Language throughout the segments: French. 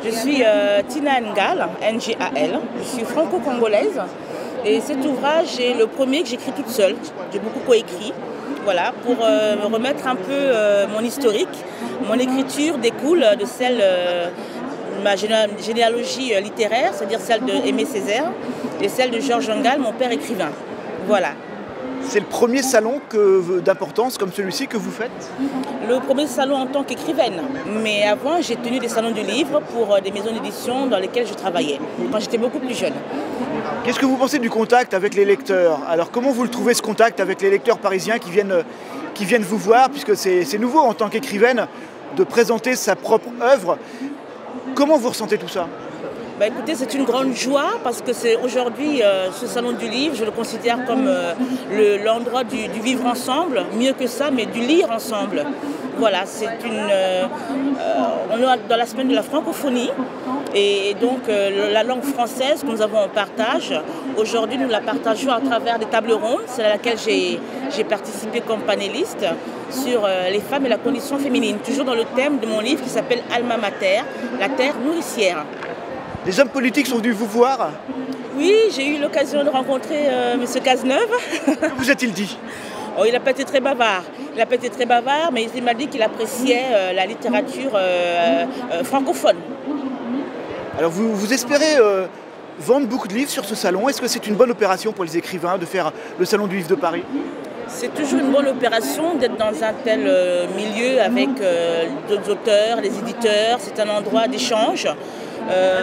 Je suis Tina Ngal, Ngal. Je suis franco-congolaise. Et cet ouvrage est le premier que j'écris toute seule. J'ai beaucoup coécrit. Voilà, pour me remettre un peu mon historique. Mon écriture découle de celle de ma généalogie littéraire, c'est-à-dire celle d'Aimé Césaire, et celle de Georges Ngal, mon père écrivain. Voilà. C'est le premier salon d'importance comme celui-ci que vous faites? Le premier salon en tant qu'écrivaine. Mais avant, j'ai tenu des salons du livre pour des maisons d'édition dans lesquelles je travaillais, quand j'étais beaucoup plus jeune. Qu'est-ce que vous pensez du contact avec les lecteurs? Alors comment vous le trouvez, ce contact avec les lecteurs parisiens qui viennent vous voir, puisque c'est nouveau en tant qu'écrivaine de présenter sa propre œuvre. Comment vous ressentez tout ça? Bah écoutez, c'est une grande joie parce que c'est aujourd'hui, ce salon du livre, je le considère comme l'endroit du vivre ensemble, mieux que ça, mais du lire ensemble. Voilà, c'est on est dans la semaine de la francophonie et donc la langue française que nous avons en partage, aujourd'hui nous la partageons à travers des tables rondes, c'est à laquelle j'ai participé comme panéliste sur les femmes et la condition féminine, toujours dans le thème de mon livre qui s'appelle Alma Mater, la terre nourricière. Les hommes politiques sont venus vous voir? Oui, j'ai eu l'occasion de rencontrer M. Cazeneuve. Que vous a-t-il dit? Oh, il n'a pas été très bavard. Il n'a pas été très bavard, mais il m'a dit qu'il appréciait la littérature francophone. Alors vous espérez vendre beaucoup de livres sur ce salon? Est-ce que c'est une bonne opération pour les écrivains de faire le salon du livre de Paris? C'est toujours une bonne opération d'être dans un tel milieu avec d'autres auteurs, les éditeurs. C'est un endroit d'échange.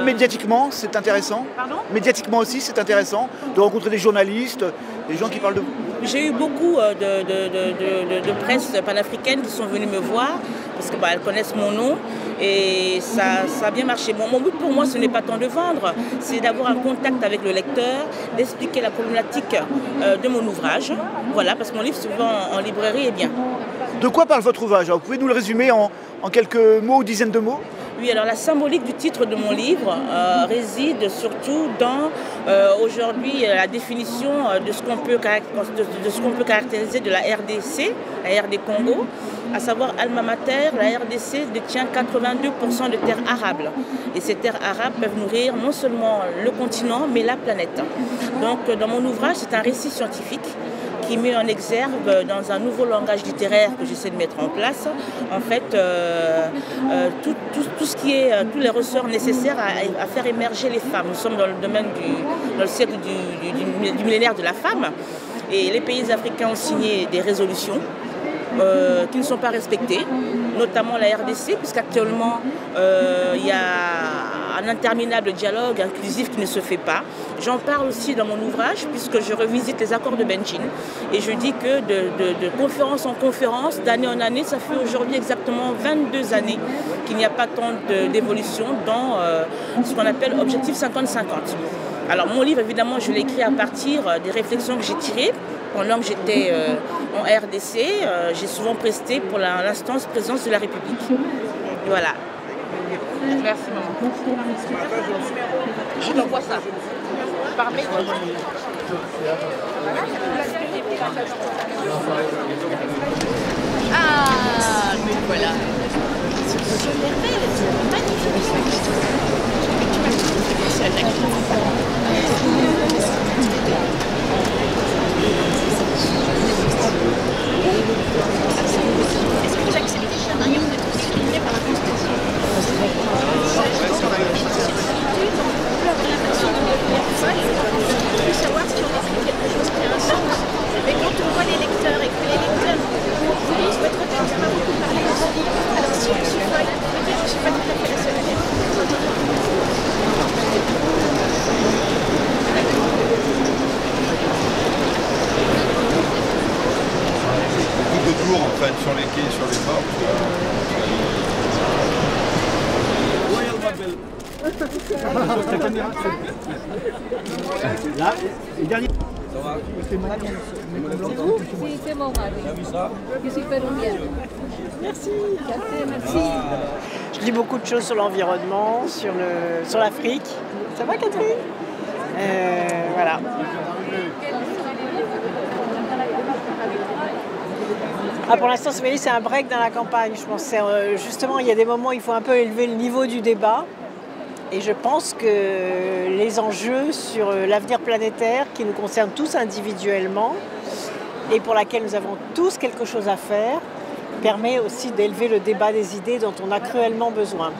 Médiatiquement, c'est intéressant. Pardon? Médiatiquement aussi, c'est intéressant de rencontrer des journalistes, des gens qui parlent de vous. J'ai eu beaucoup de presse panafricaine qui sont venues me voir parce qu'elles connaissent mon nom et ça a bien marché. Bon, mon but pour moi, ce n'est pas tant de vendre, c'est d'avoir un contact avec le lecteur, d'expliquer la problématique de mon ouvrage. Voilà, parce que mon livre se vend en librairie et bien. De quoi parle votre ouvrage? Vous pouvez nous le résumer en quelques mots ou dizaines de mots? Oui, alors la symbolique du titre de mon livre réside surtout dans aujourd'hui la définition de ce qu'on peut caractériser de la RDC, la RD Congo, à savoir Alma Mater. La RDC détient 82% de terres arables. Et ces terres arabes peuvent nourrir non seulement le continent, mais la planète. Donc dans mon ouvrage, c'est un récit scientifique qui met en exergue dans un nouveau langage littéraire que j'essaie de mettre en place, en fait, tout ce qui est, tous les ressorts nécessaires à faire émerger les femmes. Nous sommes dans le domaine dans le siècle du millénaire de la femme, et les pays africains ont signé des résolutions qui ne sont pas respectées, notamment la RDC, puisqu'actuellement il y a un interminable dialogue inclusif qui ne se fait pas. J'en parle aussi dans mon ouvrage, puisque je revisite les accords de Benjin. Et je dis que de conférence en conférence, d'année en année, ça fait aujourd'hui exactement 22 années qu'il n'y a pas tant d'évolution dans ce qu'on appelle Objectif 50-50. Alors mon livre, évidemment, je l'ai écrit à partir des réflexions que j'ai tirées pendant que j'étais en RDC. J'ai souvent presté pour l'instance présidence de la République. Voilà. Merci maman. Je t'envoie ça. Par mail. Ah, mais voilà. Ce merveille, c'est magnifique. Est-ce que vous acceptez, cher Marion, d'être discriminé par la Constitution? Je veux savoir si on écrit quelque chose qui a un sens. Mais quand on voit les lecteurs et que les lecteurs disent votre texte n'a pas beaucoup parlé aussi, alors si je suis folle, peut-être que je ne suis pas tout à fait la seule à l'être. Beaucoup de tours en fait sur les quais, sur les ports. Là, et dernier. C'est mon mari. Je suis péruvienne. Merci. Merci. Je lis beaucoup de choses sur l'environnement, sur l'Afrique. Ça va, Catherine? Voilà. Ah, pour l'instant, c'est un break dans la campagne. Je pense justement, il y a des moments où il faut un peu élever le niveau du débat. Et je pense que les enjeux sur l'avenir planétaire qui nous concernent tous individuellement et pour laquelle nous avons tous quelque chose à faire, permet aussi d'élever le débat des idées dont on a cruellement besoin.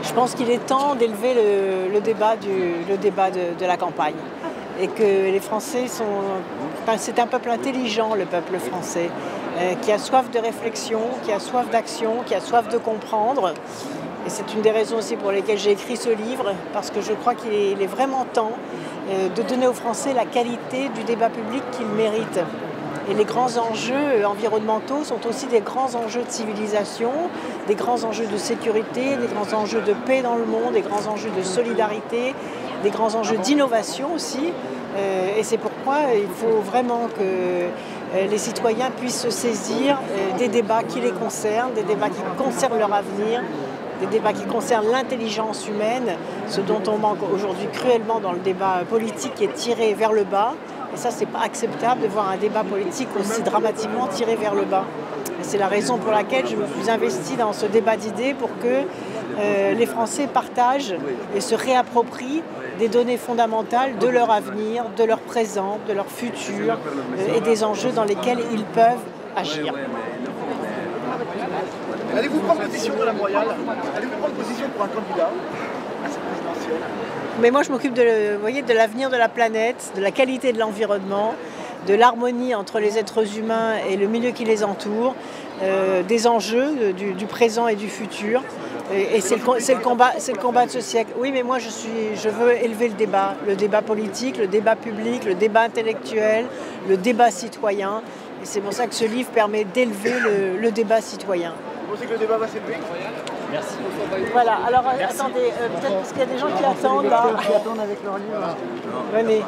Je pense qu'il est temps d'élever le débat de la campagne et que les Français sont... C'est un peuple intelligent, le peuple français, qui a soif de réflexion, qui a soif d'action, qui a soif de comprendre. Et c'est une des raisons aussi pour lesquelles j'ai écrit ce livre, parce que je crois qu'il est vraiment temps de donner aux Français la qualité du débat public qu'ils méritent. Et les grands enjeux environnementaux sont aussi des grands enjeux de civilisation, des grands enjeux de sécurité, des grands enjeux de paix dans le monde, des grands enjeux de solidarité, des grands enjeux d'innovation aussi. Et c'est pourquoi il faut vraiment que les citoyens puissent se saisir des débats qui les concernent, des débats qui concernent leur avenir, des débats qui concernent l'intelligence humaine, ce dont on manque aujourd'hui cruellement dans le débat politique qui est tiré vers le bas. Et ça, c'est pas acceptable de voir un débat politique aussi dramatiquement tiré vers le bas. Et c'est la raison pour laquelle je me suis investie dans ce débat d'idées pour que les Français partagent et se réapproprient des données fondamentales de leur avenir, de leur présent, de leur futur et des enjeux dans lesquels ils peuvent agir. Allez-vous prendre position, Madame Royal? Allez-vous prendre position pour un candidat à cette présidentielle? Mais moi, je m'occupe de l'avenir de la planète, de la qualité de l'environnement, de l'harmonie entre les êtres humains et le milieu qui les entoure, des enjeux du présent et du futur. Et c'est le combat de ce siècle. Oui, mais moi, je veux élever le débat politique, le débat public, le débat intellectuel, le débat citoyen. Et c'est pour ça que ce livre permet d'élever le débat citoyen. Vous pensez que le débat va s'élever? Merci. Voilà, alors attendez, peut-être parce qu'il y a des gens qui attendent là. Qui attendent avec leur livre. Venez.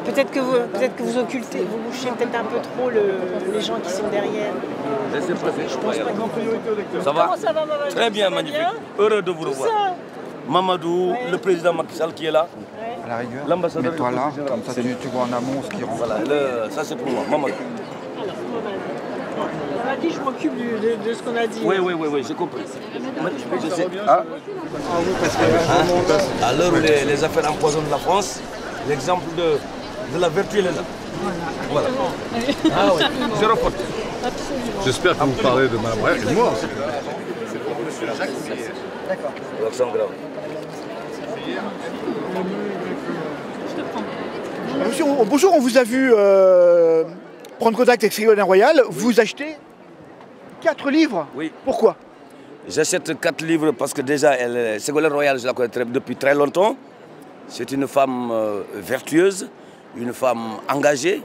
Peut-être que vous occultez, vous bouchez peut-être un peu trop les gens qui sont derrière. Laissez passer. Je pense pas que... Ça va? Comment ça va, Mamadou? Très bien, magnifique. Heureux de vous revoir. Mamadou, Ouais. le président Macky Sall qui est là. À la rigueur, L'ambassadeur. mets-toi là, comme ça tu vois en amont ce qui rentre. Voilà, ça c'est pour moi, Mamadou. On a dit je m'occupe de ce qu'on a dit. Oui, j'ai compris. Je sais. Ah. À l'heure où les affaires empoisonnent la France, l'exemple de la vertu, elle est là. Voilà. Ah oui, zéro faute. J'espère que vous parlez de Mme Royal et de moi aussi. L'accent grave. Monsieur, bonjour, on vous a vu prendre contact avec Ségolène Royal. Vous achetez 4 livres. Oui. Pourquoi? J'achète 4 livres parce que déjà, Ségolène Royal, je la connais depuis très longtemps. C'est une femme vertueuse, une femme engagée,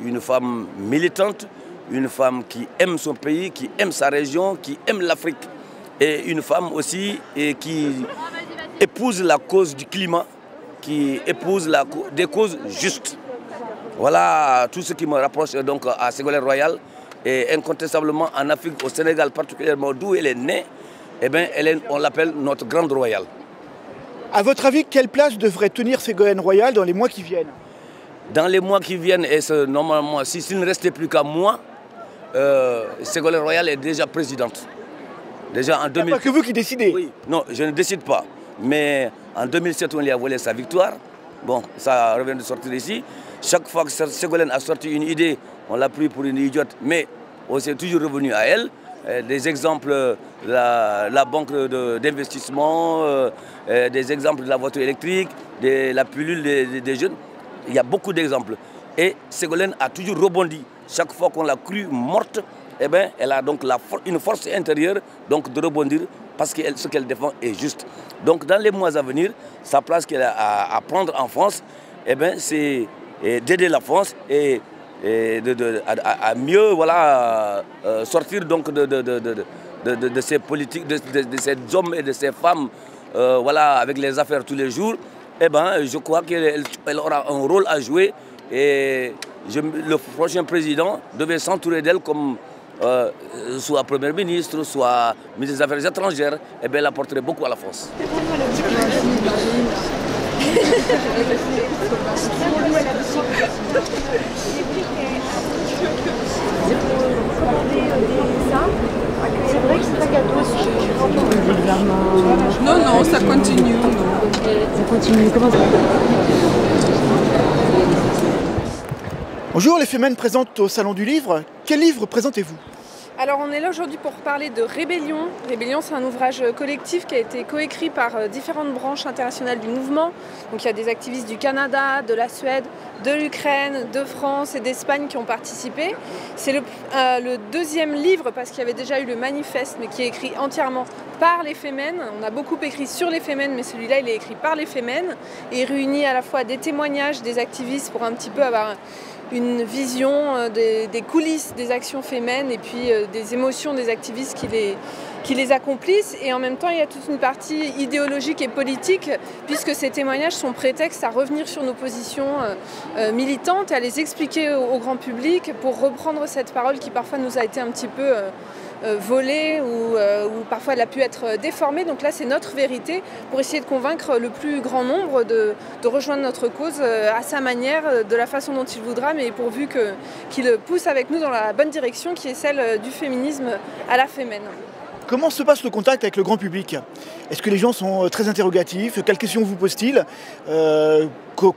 une femme militante, une femme qui aime son pays, qui aime sa région, qui aime l'Afrique. Et une femme aussi qui épouse la cause du climat, qui épouse des causes justes. Voilà tout ce qui me rapproche donc à Ségolène Royal. Et incontestablement en Afrique, au Sénégal particulièrement, d'où elle est née, eh bien, on l'appelle notre grande royale. À votre avis, quelle place devrait tenir Ségolène Royal dans les mois qui viennent? Dans les mois qui viennent, et normalement, s'il ne restait plus qu'à moi, Ségolène Royal est déjà présidente. Déjà en 2000... Pas que vous qui décidez. Oui, non, je ne décide pas. Mais en 2007, on lui a volé sa victoire. Bon, ça revient de sortir ici. Chaque fois que Ségolène a sorti une idée, on l'a pris pour une idiote, mais on s'est toujours revenu à elle. Des exemples, la banque d'investissement, des exemples de la voiture électrique, de la pilule des jeunes. Il y a beaucoup d'exemples. Et Ségolène a toujours rebondi. Chaque fois qu'on l'a crue morte, eh bien, elle a donc une force intérieure donc, de rebondir parce que ce qu'elle défend est juste. Donc dans les mois à venir, sa place qu'elle a à prendre en France, eh bien, c'est d'aider la France et à mieux voilà, sortir donc de ces politiques, de ces hommes et de ces femmes voilà, avec les affaires tous les jours. Eh ben, je crois qu'elle aura un rôle à jouer et le prochain président devait s'entourer d'elle comme soit Premier ministre, soit ministre des Affaires étrangères, et bien elle apporterait beaucoup à la France. C'est pour commander ça. Ça continue. Comment ça? Bonjour, les Femmes présentes au Salon du Livre. Quel livre présentez-vous? Alors on est là aujourd'hui pour parler de Rébellion. Rébellion, c'est un ouvrage collectif qui a été coécrit par différentes branches internationales du mouvement. Donc il y a des activistes du Canada, de la Suède, de l'Ukraine, de France et d'Espagne qui ont participé. C'est le deuxième livre parce qu'il y avait déjà eu le manifeste, mais qui est écrit entièrement par les Femmes. On a beaucoup écrit sur les Femmes, mais celui-là il est écrit par les Femmes et il réunit à la fois des témoignages des activistes pour un petit peu avoir une vision des coulisses des actions féminines et puis des émotions des activistes qui les accomplissent. Et en même temps, il y a toute une partie idéologique et politique, puisque ces témoignages sont prétextes à revenir sur nos positions militantes et à les expliquer au grand public pour reprendre cette parole qui parfois nous a été un petit peu volée ou parfois elle a pu être déformée. Donc là, c'est notre vérité pour essayer de convaincre le plus grand nombre de rejoindre notre cause à sa manière, de la façon dont il voudra, mais pourvu qu'il pousse avec nous dans la bonne direction qui est celle du féminisme à la féminin. Comment se passe le contact avec le grand public? Est-ce que les gens sont très interrogatifs? Quelles questions vous posent-ils?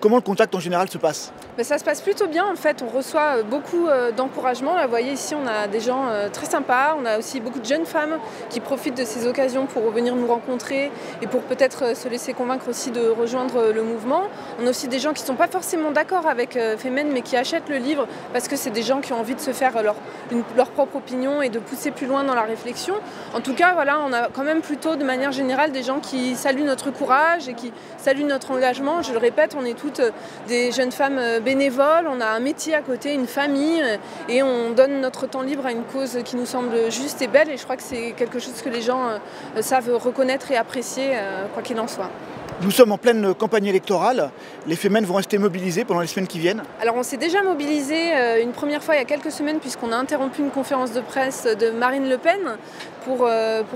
Comment le contact en général se passe? Ça se passe plutôt bien en fait, on reçoit beaucoup d'encouragement. Vous voyez ici on a des gens très sympas, on a aussi beaucoup de jeunes femmes qui profitent de ces occasions pour venir nous rencontrer et pour peut-être se laisser convaincre aussi de rejoindre le mouvement. On a aussi des gens qui ne sont pas forcément d'accord avec Femmes mais qui achètent le livre parce que c'est des gens qui ont envie de se faire leur propre opinion et de pousser plus loin dans la réflexion. En tout cas voilà, on a quand même plutôt de manière générale des gens qui saluent notre courage et qui saluent notre engagement. Je le répète, on est toutes des jeunes femmes bénévoles, on a un métier à côté, une famille et on donne notre temps libre à une cause qui nous semble juste et belle et je crois que c'est quelque chose que les gens savent reconnaître et apprécier quoi qu'il en soit. Nous sommes en pleine campagne électorale. Les Femmes vont rester mobilisées pendant les semaines qui viennent? Alors on s'est déjà mobilisé une première fois il y a quelques semaines puisqu'on a interrompu une conférence de presse de Marine Le Pen pour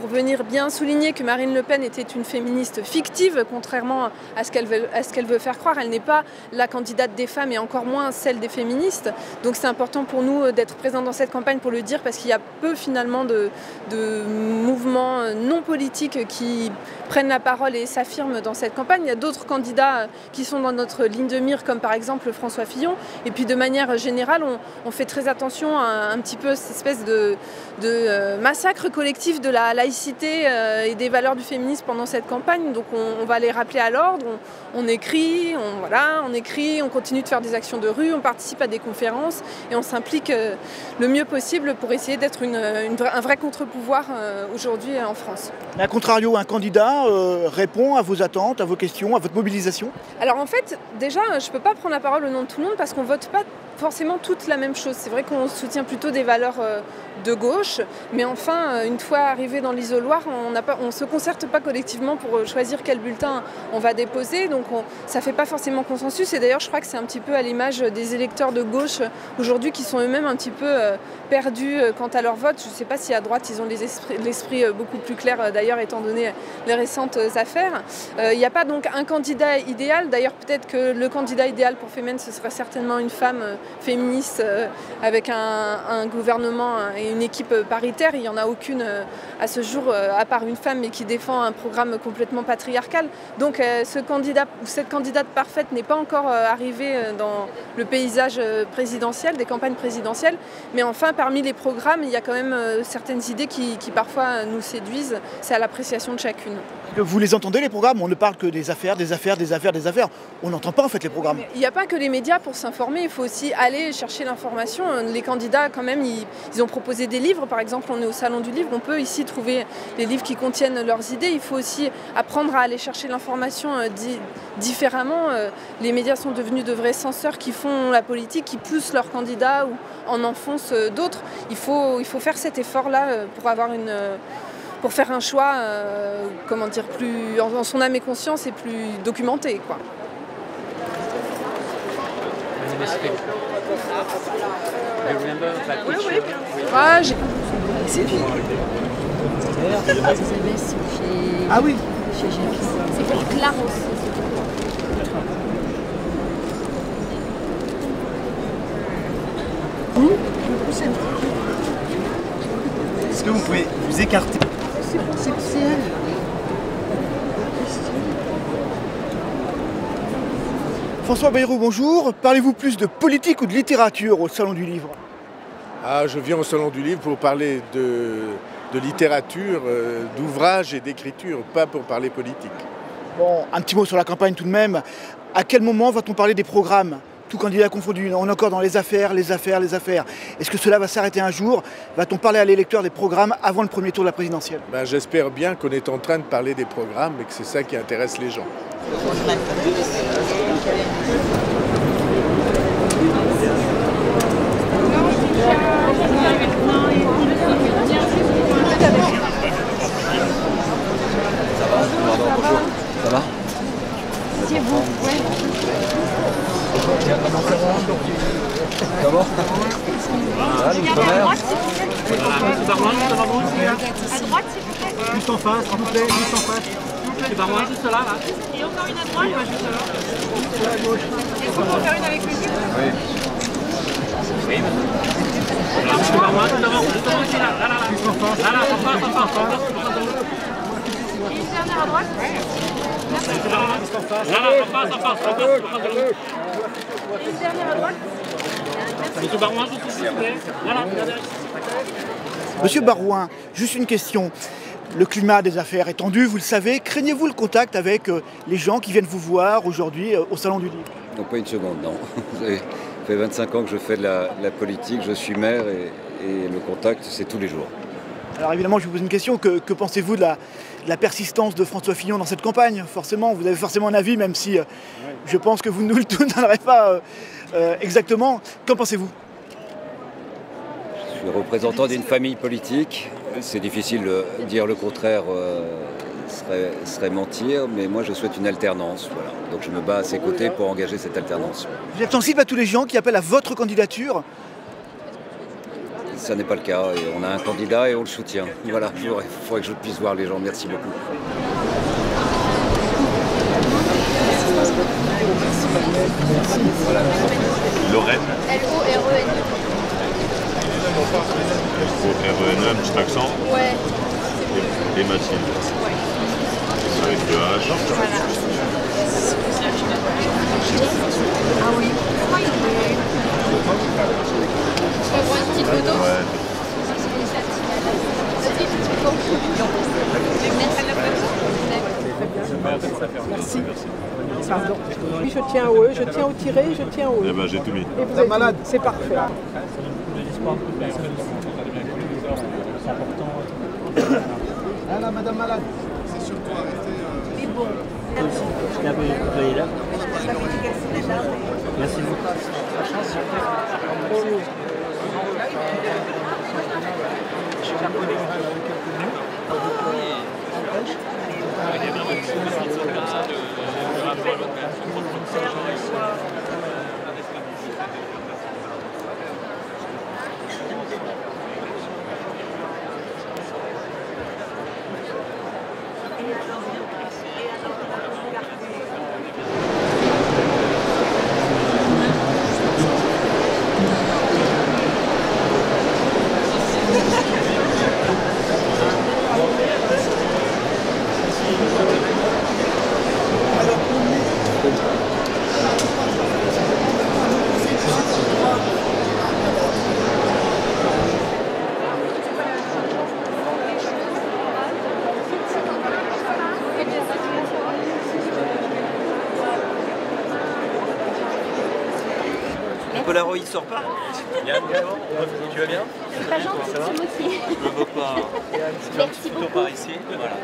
venir bien souligner que Marine Le Pen était une féministe fictive, contrairement à ce qu'elle veut faire croire. Elle n'est pas la candidate des femmes et encore moins celle des féministes. Donc c'est important pour nous d'être présents dans cette campagne pour le dire parce qu'il y a peu finalement de mouvements non politiques qui prennent la parole et s'affirment dans cette campagne. Il y a d'autres candidats qui sont dans notre ligne de mire comme par exemple François Fillon. Et puis de manière générale, on fait très attention à un petit peu cette espèce de massacre collectif de la laïcité et des valeurs du féminisme pendant cette campagne. Donc on va les rappeler à l'ordre, on écrit, on continue de faire des actions de rue, on participe à des conférences et on s'implique le mieux possible pour essayer d'être un vrai contre-pouvoir aujourd'hui en France. Mais à contrario, un candidat répond à vos attentes, à vos questions, à votre mobilisation? Alors en fait, déjà, je ne peux pas prendre la parole au nom de tout le monde parce qu'on ne vote pas forcément toute la même chose. C'est vrai qu'on soutient plutôt des valeurs de gauche, mais enfin, une fois arrivé dans l'isoloir, on ne se concerte pas collectivement pour choisir quel bulletin on va déposer, donc ça ne fait pas forcément consensus. Et d'ailleurs, je crois que c'est un petit peu à l'image des électeurs de gauche aujourd'hui qui sont eux-mêmes un petit peu perdus quant à leur vote. Je ne sais pas si à droite, ils ont l'esprit beaucoup plus clair, d'ailleurs, étant donné les récentes affaires. Il n'y a pas donc un candidat idéal. D'ailleurs, peut-être que le candidat idéal pour Femmes, ce serait certainement une femme féministe avec un gouvernement et une équipe paritaire. Il n'y en a aucune à ce jour, à part une femme, mais qui défend un programme complètement patriarcal. Donc ce candidat ou cette candidate parfaite n'est pas encore arrivée dans le paysage présidentiel, des campagnes présidentielles. Mais enfin, parmi les programmes, il y a quand même certaines idées qui parfois nous séduisent. C'est à l'appréciation de chacune. Vous les entendez les programmes? On ne parle que des affaires, des affaires, des affaires, des affaires. On n'entend pas en fait les programmes. Il n'y a pas que les médias pour s'informer, il faut aussi aller chercher l'information. Les candidats quand même, ils ont proposé des livres, par exemple on est au Salon du Livre, on peut ici trouver les livres qui contiennent leurs idées. Il faut aussi apprendre à aller chercher l'information différemment. Les médias sont devenus de vrais censeurs qui font la politique, qui poussent leurs candidats ou en enfoncent d'autres. Il faut faire cet effort-là pour faire un choix, comment dire, plus en son âme et conscience et plus documenté, quoi. Ah, ah oui. C'est pour Claros. Est-ce que vous pouvez vous écarter? C'est elle. François Bayrou, bonjour. Parlez-vous plus de politique ou de littérature au Salon du Livre? Je viens au Salon du Livre pour parler de littérature, d'ouvrage et d'écriture, pas pour parler politique. Bon, un petit mot sur la campagne tout de même. À quel moment va-t-on parler des programmes? Tout candidat confondu, on est encore dans les affaires, les affaires, les affaires. Est-ce que cela va s'arrêter un jour? Va-t-on parler à l'électeur des programmes avant le premier tour de la présidentielle? J'espère bien qu'on est en train de parler des programmes et que c'est ça qui intéresse les gens. Ça va? C'est vous, ouais. Comment? À droite, s'il vous plaît. Juste en face, s'il vous plaît, juste en face. Et encore une à droite? Juste là. Est-ce qu'on peut en faire une avec monsieur? Oui. Et une dernière à droite? Une dernière à droite? Monsieur Barouin, juste une question. Le climat des affaires est tendu, vous le savez. Craignez-vous le contact avec les gens qui viennent vous voir aujourd'hui au Salon du Livre? Non, pas une seconde, non. Ça fait 25 ans que je fais de la politique, je suis maire et le contact, c'est tous les jours. Alors évidemment, je vous pose une question. Que pensez-vous de la persistance de François Fillon dans cette campagne? Forcément, vous avez forcément un avis, même si je pense que vous ne nous le donnerez pas exactement. Qu'en pensez-vous? Je suis représentant d'une famille politique. C'est difficile de dire le contraire, serait mentir, mais moi je souhaite une alternance. Voilà. Donc je me bats à ses côtés pour engager cette alternance. Vous êtes sensible à tous les gens qui appellent à votre candidature? Ça n'est pas le cas. Et on a un candidat et on le soutient. Voilà, il faudrait que je puisse voir les gens. Merci beaucoup. Voilà. Lorraine. L-O-R-E-N-E. L-O-R-E-N-E, un petit accent. Ouais. Et Mathilde. Avec le H. Voilà. Ah oui. Je peux prendre une petite photo? Ouais. Vas-y, une petite photo. Je vais mettre à la photo. Merci. Pardon. Oui, je tiens au E, je tiens au tiré, je tiens au E. Eh ben, j'ai tout mis. Et vous êtes malade? C'est parfait. Ah là, madame malade. C'est surtout arrêter. Mais bon. Merci beaucoup. Polaroid il sort pas. Yann, tu vas bien? C'est pas gentil, c'est moi qui. Je me vois pas. Merci beaucoup. Par ici, voilà.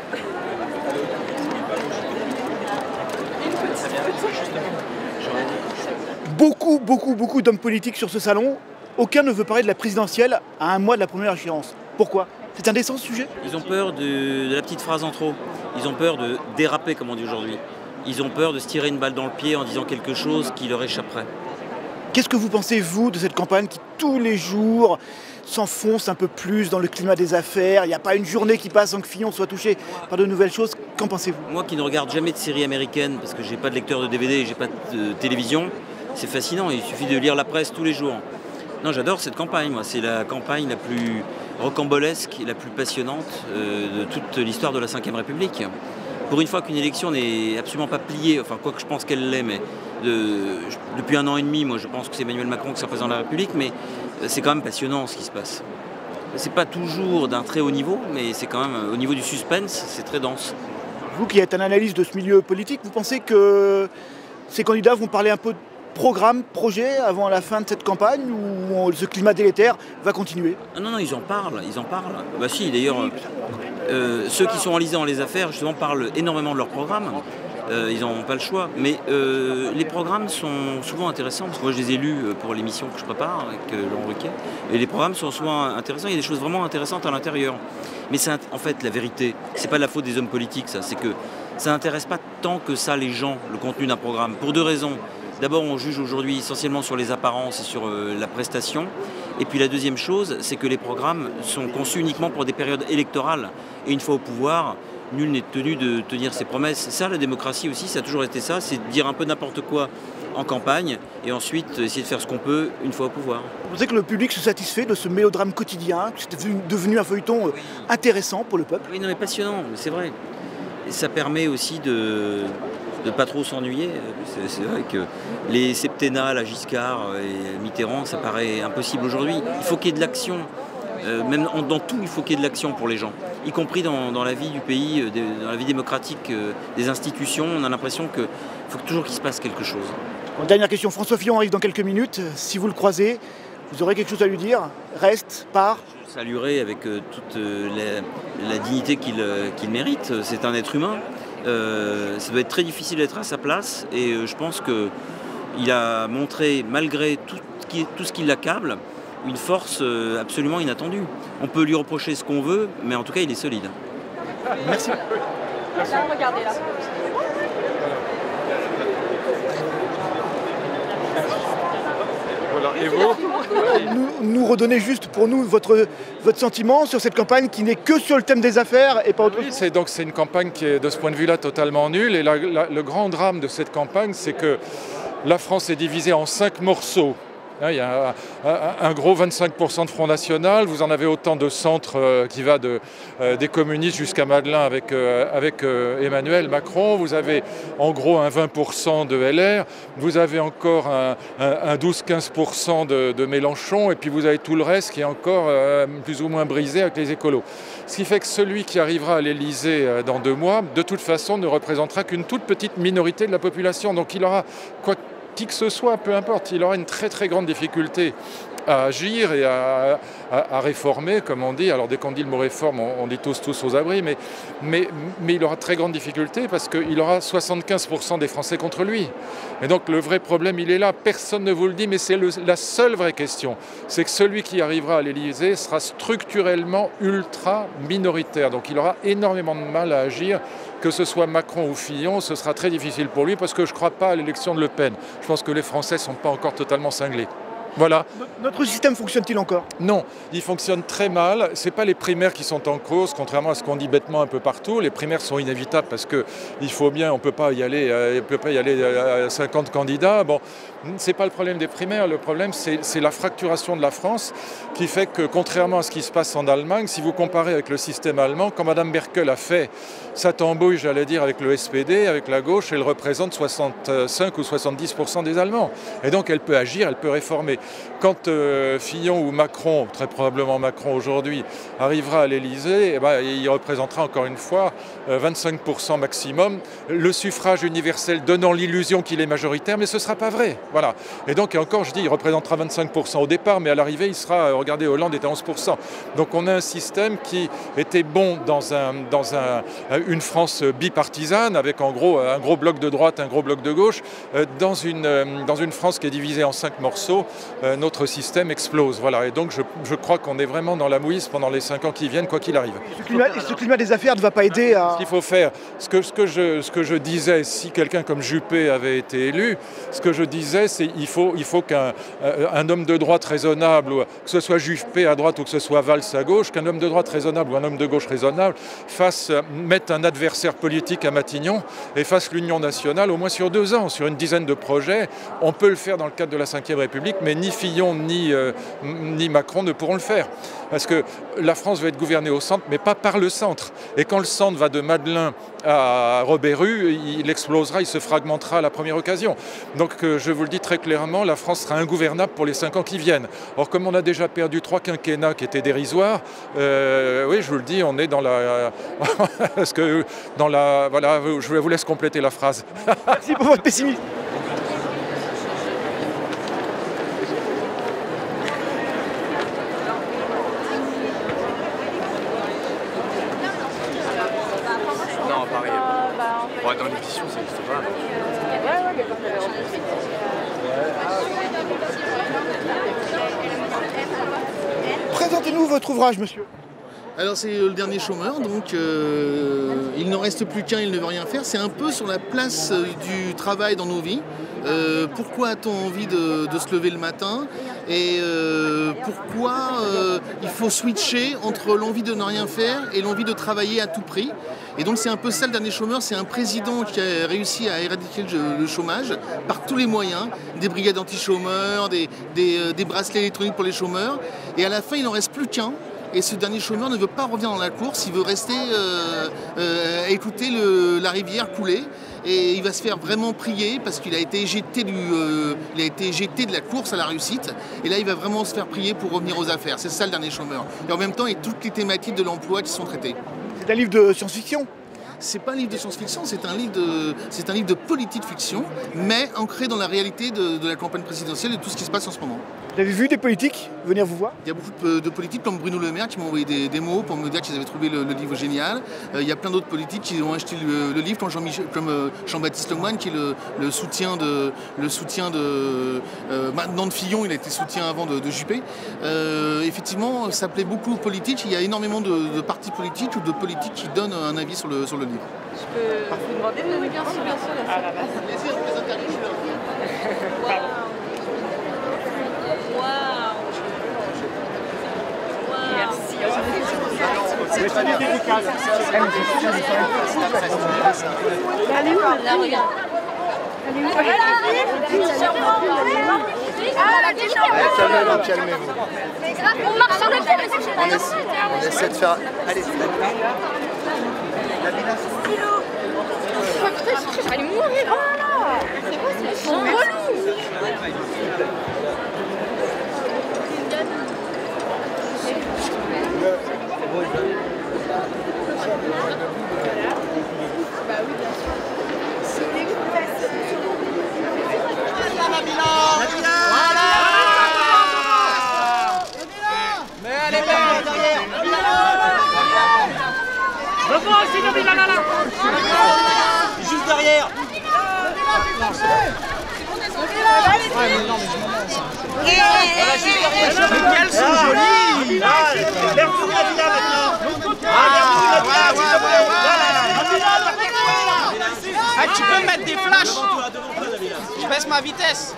Beaucoup d'hommes politiques sur ce salon. Aucun ne veut parler de la présidentielle à un mois de la première échéance. Pourquoi? C'est indécent ce sujet? Ils ont peur de la petite phrase en trop. Ils ont peur de déraper, comme on dit aujourd'hui. Ils ont peur de se tirer une balle dans le pied en disant quelque chose qui leur échapperait. Qu'est-ce que vous pensez, vous, de cette campagne qui, tous les jours, s'enfonce un peu plus dans le climat des affaires? Il n'y a pas une journée qui passe sans que Fillon soit touché par de nouvelles choses. Qu'en pensez-vous? Moi qui ne regarde jamais de séries américaines, parce que j'ai pas de lecteur de DVD et j'ai pas de télévision, c'est fascinant. Il suffit de lire la presse tous les jours. Non, j'adore cette campagne, moi. C'est la campagne la plus rocambolesque et la plus passionnante de toute l'histoire de la Ve République. Pour une fois qu'une élection n'est absolument pas pliée, enfin quoi que je pense qu'elle l'est, mais Depuis 1 an et demi, moi je pense que c'est Emmanuel Macron qui sera président de la République, mais c'est quand même passionnant ce qui se passe. C'est pas toujours d'un très haut niveau, mais c'est quand même au niveau du suspense, c'est très dense. Vous qui êtes un analyste de ce milieu politique, vous pensez que ces candidats vont parler un peu de programme, projet avant la fin de cette campagne ou ce climat délétère va continuer? Non, ils en parlent. Bah si, d'ailleurs, ceux qui sont enlisés dans les affaires, justement, parlent énormément de leur programme. Ils n'ont pas le choix. Mais les programmes sont souvent intéressants, parce que moi je les ai lus pour l'émission que je prépare avec Laurent Ruquier. Et les programmes sont souvent intéressants, il y a des choses vraiment intéressantes à l'intérieur. Mais c'est en fait la vérité, c'est pas de la faute des hommes politiques, ça, c'est que ça n'intéresse pas tant que ça les gens, le contenu d'un programme, pour 2 raisons. D'abord, on juge aujourd'hui essentiellement sur les apparences et sur la prestation. Et puis la deuxième chose, c'est que les programmes sont conçus uniquement pour des périodes électorales. Et une fois au pouvoir, nul n'est tenu de tenir ses promesses. Ça, la démocratie aussi, ça a toujours été ça, c'est de dire un peu n'importe quoi en campagne et ensuite essayer de faire ce qu'on peut une fois au pouvoir. Vous pensez que le public se satisfait de ce mélodrame quotidien, que c'est devenu un feuilleton intéressant pour le peuple? Oui, non mais passionnant, c'est vrai. Et ça permet aussi de ne pas trop s'ennuyer. C'est vrai que les septennats, la Giscard et Mitterrand, ça paraît impossible aujourd'hui. Il faut qu'il y ait de l'action. Même dans tout, il faut qu'il y ait de l'action pour les gens, y compris dans la vie du pays, dans la vie démocratique des institutions. On a l'impression qu'il faut toujours qu'il se passe quelque chose. Dernière question, François Fillon arrive dans quelques minutes. Si vous le croisez, vous aurez quelque chose à lui dire? Reste, part? Je saluerai avec toute la dignité qu'il mérite. C'est un être humain. Ça doit être très difficile d'être à sa place et je pense qu'il a montré, malgré tout ce qui l'accable, une force absolument inattendue. On peut lui reprocher ce qu'on veut, mais en tout cas, il est solide. Merci. Là, regardez là. Voilà. Et vous nous redonnez juste pour nous votre sentiment sur cette campagne qui n'est que sur le thème des affaires et pas autre chose. C'est une campagne qui est de ce point de vue-là totalement nulle. Et le grand drame de cette campagne, c'est que la France est divisée en 5 morceaux. Il y a un gros 25% de Front National, vous en avez autant de centres qui va des communistes jusqu'à Madelin avec Emmanuel Macron, vous avez en gros un 20% de LR, vous avez encore un 12-15% de Mélenchon et puis vous avez tout le reste qui est encore plus ou moins brisé avec les écolos. Ce qui fait que celui qui arrivera à l'Élysée dans 2 mois, de toute façon ne représentera qu'une toute petite minorité de la population, donc il aura qui que ce soit, peu importe, il aura une très très grande difficulté à agir et à réformer, comme on dit. Alors dès qu'on dit le mot réforme, on dit tous aux abris, mais il aura très grande difficulté parce qu'il aura 75% des Français contre lui. Et donc le vrai problème, il est là, personne ne vous le dit, mais c'est la seule vraie question. C'est que celui qui arrivera à l'Élysée sera structurellement ultra minoritaire. Donc il aura énormément de mal à agir. Que ce soit Macron ou Fillon, ce sera très difficile pour lui parce que je ne crois pas à l'élection de Le Pen. Je pense que les Français ne sont pas encore totalement cinglés. Voilà. Notre système fonctionne-t-il encore? Non, il fonctionne très mal. Ce n'est pas les primaires qui sont en cause, contrairement à ce qu'on dit bêtement un peu partout. Les primaires sont inévitables parce qu'il faut bien, on ne peut pas y aller à 50 candidats. Bon, ce n'est pas le problème des primaires. Le problème, c'est la fracturation de la France qui fait que, contrairement à ce qui se passe en Allemagne, si vous comparez avec le système allemand, quand Mme Merkel a fait sa tambouille, j'allais dire, avec le SPD, avec la gauche, elle représente 65 ou 70% des Allemands. Et donc, elle peut agir, elle peut réformer. Quand Fillon ou Macron, très probablement Macron aujourd'hui, arrivera à l'Élysée, eh ben, il représentera encore une fois 25% maximum. Le suffrage universel donnant l'illusion qu'il est majoritaire, mais ce ne sera pas vrai. Voilà. Et donc, et encore, je dis, il représentera 25% au départ, mais à l'arrivée, il sera, regardez, Hollande était à 11%. Donc on a un système qui était bon dans une France bipartisane, avec en gros un gros bloc de droite, un gros bloc de gauche. Dans une France qui est divisée en 5 morceaux, notre système explose. Voilà. Et donc je crois qu'on est vraiment dans la mouise pendant les 5 ans qui viennent, quoi qu'il arrive. Ce climat des affaires ne va pas aider à... Ce qu'il faut faire, ce que je disais, si quelqu'un comme Juppé avait été élu, ce que je disais, c'est qu'il faut qu'un homme de droite raisonnable, que ce soit Juppé à droite ou que ce soit Valls à gauche, qu'un homme de droite raisonnable ou un homme de gauche raisonnable mette un adversaire politique à Matignon et fasse l'union nationale au moins sur 2 ans, sur une dizaine de projets. On peut le faire dans le cadre de la Ve République, mais ni ni Fillon ni Macron ne pourront le faire. Parce que la France va être gouvernée au centre, mais pas par le centre. Et quand le centre va de Madelin à Robert-Rue, il explosera, il se fragmentera à la première occasion. Donc je vous le dis très clairement, la France sera ingouvernable pour les 5 ans qui viennent. Or, comme on a déjà perdu 3 quinquennats qui étaient dérisoires, oui, je vous le dis, on est dans la... Parce que dans la... Voilà, je vous laisse compléter la phrase. Merci pour votre pessimisme. Dans l'édition, ça n'existe pas. Présentez-nous votre ouvrage, monsieur. Alors c'est le dernier chômeur, donc il n'en reste plus qu'un, il ne veut rien faire. C'est un peu sur la place du travail dans nos vies. Pourquoi a-t-on envie de se lever le matin et pourquoi il faut switcher entre l'envie de ne rien faire et l'envie de travailler à tout prix. Et donc c'est un peu ça le dernier chômeur, c'est un président qui a réussi à éradiquer le chômage par tous les moyens, des brigades anti-chômeurs, des bracelets électroniques pour les chômeurs, et à la fin il n'en reste plus qu'un. Et ce dernier chômeur ne veut pas revenir dans la course, il veut rester écouter la rivière couler. Et il va se faire vraiment prier parce qu'il a été éjecté de la course à la réussite. Et là, il va vraiment se faire prier pour revenir aux affaires. C'est ça le dernier chômeur. Et en même temps, il y a toutes les thématiques de l'emploi qui sont traitées. C'est un livre de science-fiction? C'est pas un livre de science-fiction, c'est un livre de politique fiction, mais ancré dans la réalité de la campagne présidentielle et tout ce qui se passe en ce moment. Vous avez vu des politiques venir vous voir? Il y a beaucoup de politiques comme Bruno Le Maire qui m'ont envoyé des mots pour me dire qu'ils avaient trouvé le livre génial. Il y a plein d'autres politiques qui ont acheté le livre, comme Jean-Baptiste Lemoyne qui est le soutien de maintenant de Fillon, il a été soutien avant de Juppé. Effectivement, ça plaît beaucoup aux politiques. Il y a énormément de partis politiques ou de politiques qui donnent un avis sur le livre. Je peux vous demander de bien sûr, bien sûr. Ah là là. Laissez représenter un livre. Elle est où? Là, regarde. Elle est où? Calmez-vous. On marche sur le pied. On essaie de faire... Allez. Elle est mourir. Oh là là. C'est quoi ce son relou? Bah oui, bien sûr. Voilà. Mais elle est belle derrière. Revois aussi Nabila là. Juste derrière. Elles sont jolies. Tu peux mettre des flashs. Je baisse ma vitesse.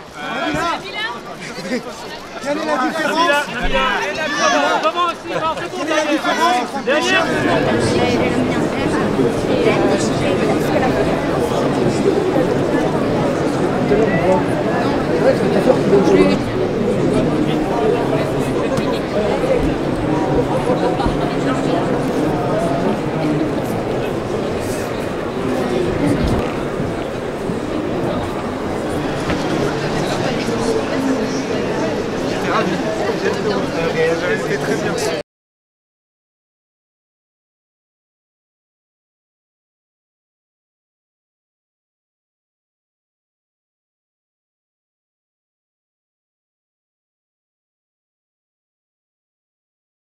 Quelle est la différence? Quelle est la différence? Derrière.